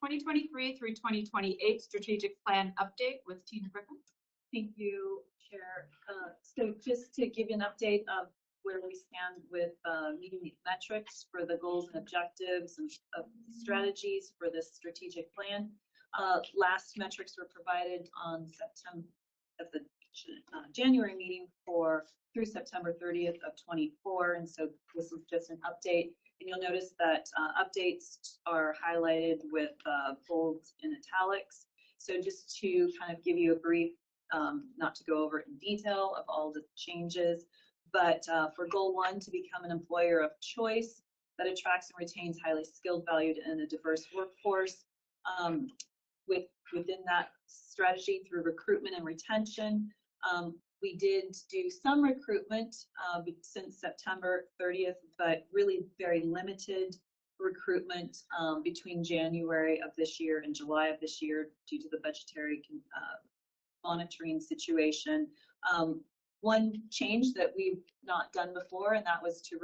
2023 through 2028 strategic plan update with Tina Griffin. Thank you, Chair. So just to give you an update of where we stand with meeting the metrics for the goals and objectives and strategies for this strategic plan. Last metrics were provided on September at the January meeting through September 30th of 24, and so this is just an update. And you'll notice that updates are highlighted with bold and italics. So just to kind of give you a brief, not to go over it in detail of all the changes, but for goal 1, to become an employer of choice that attracts and retains highly skilled, valued, and a diverse workforce. Within that strategy through recruitment and retention, we did do some recruitment since September 30th, but really very limited recruitment between January of this year and July of this year due to the budgetary monitoring situation. One change that we've not done before, and that was to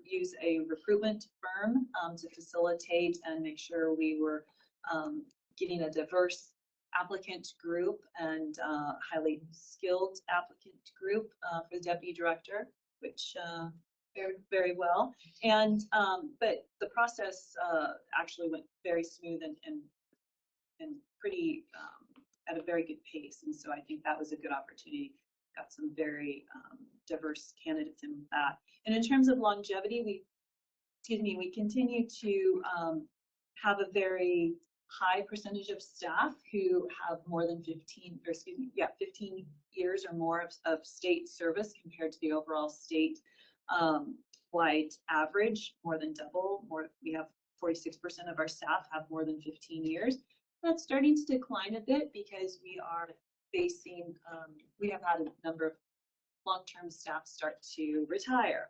use a recruitment firm to facilitate and make sure we were getting a diverse applicant group and highly skilled applicant group for the deputy director, which fared very well. And but the process actually went very smooth and pretty at a very good pace. And so I think that was a good opportunity. Got some very diverse candidates in that. And in terms of longevity, we continue to have a very high percentage of staff who have more than 15 years or more of state service compared to the overall state wide average, more than double. We have 46% of our staff have more than 15 years. That's starting to decline a bit because we are facing, we have had a number of long-term staff start to retire.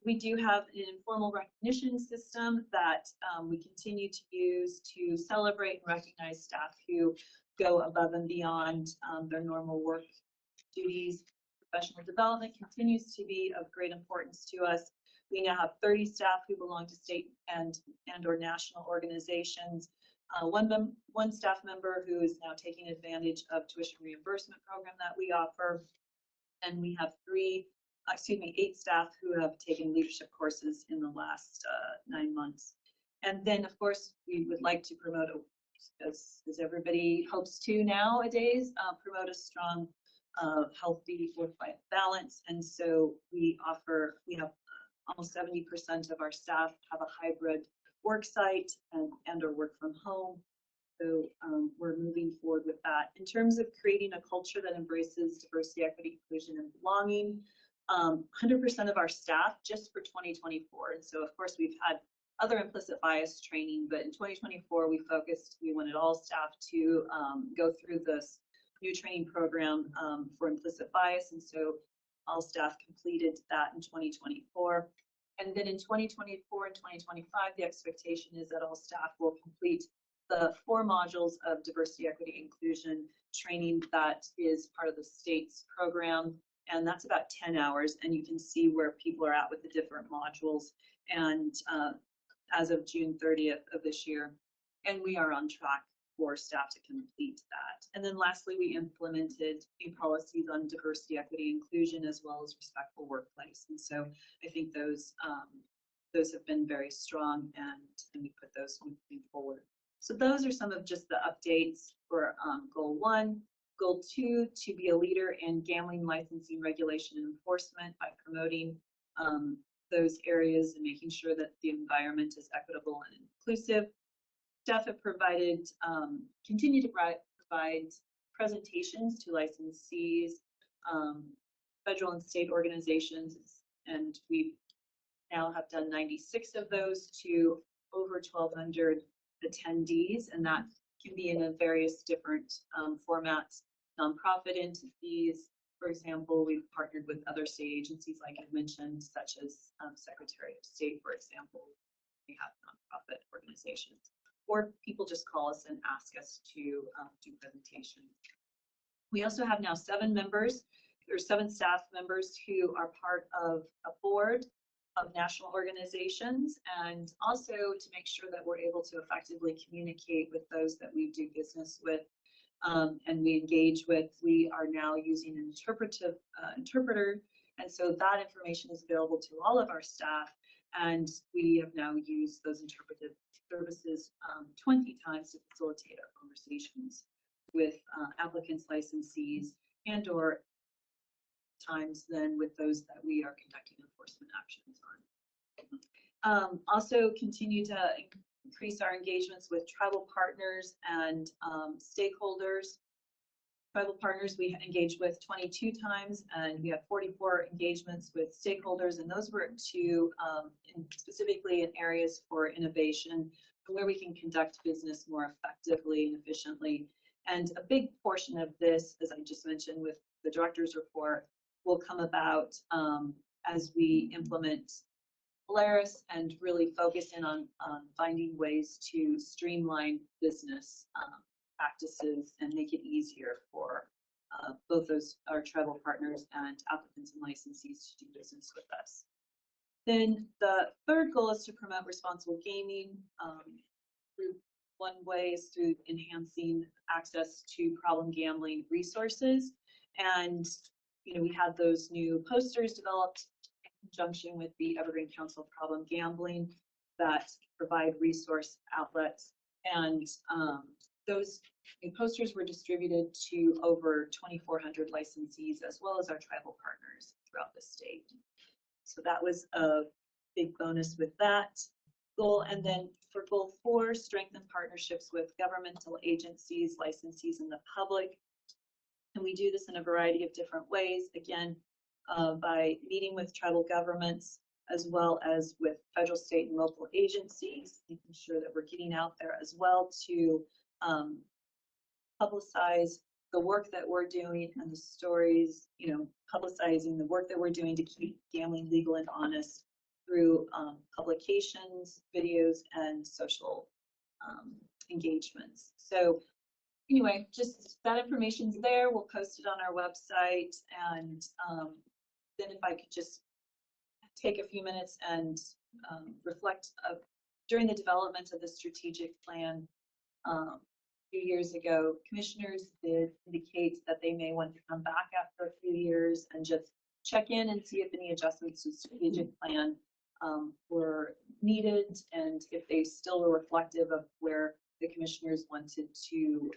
We do have an informal recognition system that we continue to use to celebrate and recognize staff who go above and beyond their normal work duties. Professional development continues to be of great importance to us. We now have 30 staff who belong to state and or national organizations. One staff member who is now taking advantage of tuition reimbursement program that we offer. And we have 8 staff who have taken leadership courses in the last 9 months. And then, of course, we would like to promote, as everybody hopes to nowadays, promote a strong, healthy work-life balance. And so we have almost 70% of our staff have a hybrid work site and or work from home. So we're moving forward with that. In terms of creating a culture that embraces diversity, equity, inclusion, and belonging, 100% of our staff just for 2024. And so, of course, we've had other implicit bias training, but in 2024, we wanted all staff to go through this new training program for implicit bias. And so all staff completed that in 2024. And then in 2024 and 2025, the expectation is that all staff will complete the 4 modules of diversity, equity, inclusion training that is part of the state's program. And that's about 10 hours, and you can see where people are at with the different modules. And as of June 30th of this year, and we are on track for staff to complete that. And then lastly, we implemented new policies on diversity, equity, inclusion, as well as respectful workplace. And so I think those have been very strong, and we put those moving forward. So those are some of just the updates for goal 1. Goal 2, to be a leader in gambling licensing, regulation, and enforcement by promoting those areas and making sure that the environment is equitable and inclusive. Staff have continue to provide presentations to licensees, federal and state organizations, and we now have done 96 of those to over 1,200 attendees, and that can be in various different formats. Nonprofit entities, for example, we've partnered with other state agencies, like I mentioned, such as Secretary of State, for example. We have nonprofit organizations, or people just call us and ask us to do presentations. We also have now 7 staff members who are part of a board of national organizations, and also to make sure that we're able to effectively communicate with those that we do business with and we engage with. We are now using an interpreter, and so that information is available to all of our staff, and we have now used those interpretive services 20 times to facilitate our conversations with applicants, licensees, and or times then with those that we are conducting enforcement actions on. Also continue to increase our engagements with tribal partners and stakeholders. Tribal partners we engaged with 22 times, and we had 44 engagements with stakeholders, and those were specifically in areas for innovation, where we can conduct business more effectively and efficiently. And a big portion of this, as I just mentioned with the director's report, will come about as we implement Polaris and really focus in on finding ways to streamline business practices and make it easier for both our tribal partners and applicants and licensees to do business with us. Then the third goal is to promote responsible gaming. One way is through enhancing access to problem gambling resources. And we had those new posters developed in conjunction with the Evergreen Council Problem Gambling that provide resource outlets. And those new posters were distributed to over 2,400 licensees as well as our tribal partners throughout the state. So that was a big bonus with that goal. And then for goal 4, strengthen partnerships with governmental agencies, licensees, and the public. And we do this in a variety of different ways, again, by meeting with tribal governments as well as with federal, state, and local agencies, making sure that we're getting out there as well to publicize the work that we're doing and the stories, publicizing the work that we're doing to keep gambling legal and honest through publications, videos, and social engagements. So anyway, just that information's there. We'll post it on our website. And then if I could just take a few minutes and reflect during the development of the strategic plan a few years ago, commissioners did indicate that they may want to come back after a few years and just check in and see if any adjustments to the strategic plan were needed, and if they still were reflective of where the commissioners wanted to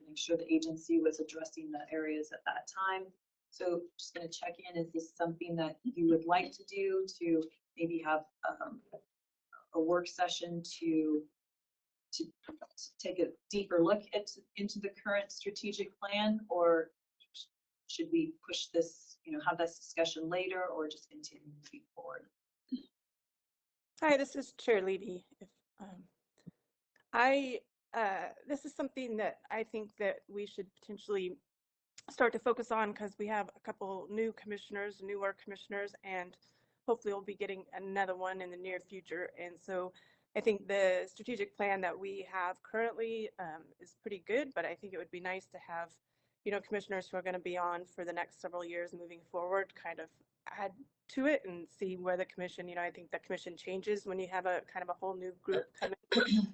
make sure the agency was addressing the areas at that time. So just going to check in, is this something that you would like to do, to maybe have a work session to take a deeper look into the current strategic plan, or should we push this, have this discussion later, or just continue moving forward? Hi, this is Chair Levy. This is something that I think that we should potentially start to focus on, because we have a couple newer commissioners, and hopefully we'll be getting another one in the near future. And so I think the strategic plan that we have currently is pretty good, but I think it would be nice to have, commissioners who are going to be on for the next several years moving forward kind of add to it and see where the commission, I think the commission changes when you have a kind of a whole new group come in.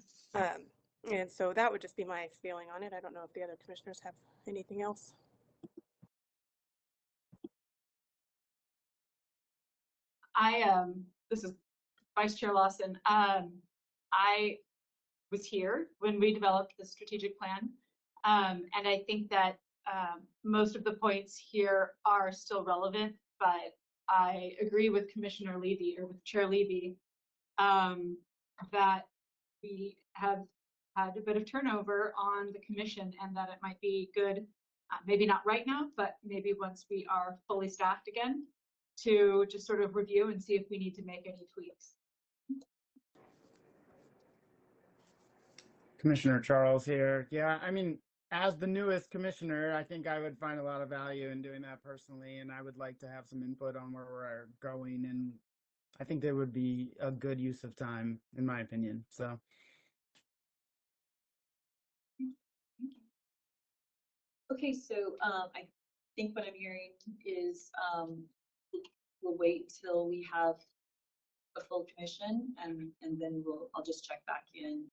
And so that would just be my feeling on it. I don't know if the other commissioners have anything else. This is Vice Chair Lawson. I was here when we developed the strategic plan, and I think that most of the points here are still relevant, but I agree with Commissioner Levy, or with Chair Levy, that we have had a bit of turnover on the commission, and that it might be good, maybe not right now, but maybe once we are fully staffed again, to just sort of review and see if we need to make any tweaks. Commissioner Charles here. Yeah, I mean, as the newest commissioner, I think I would find a lot of value in doing that personally, and I would like to have some input on where we're going, and I think that would be a good use of time, in my opinion. So. Okay, so I think what I'm hearing is we'll wait till we have a full commission, and then I'll just check back in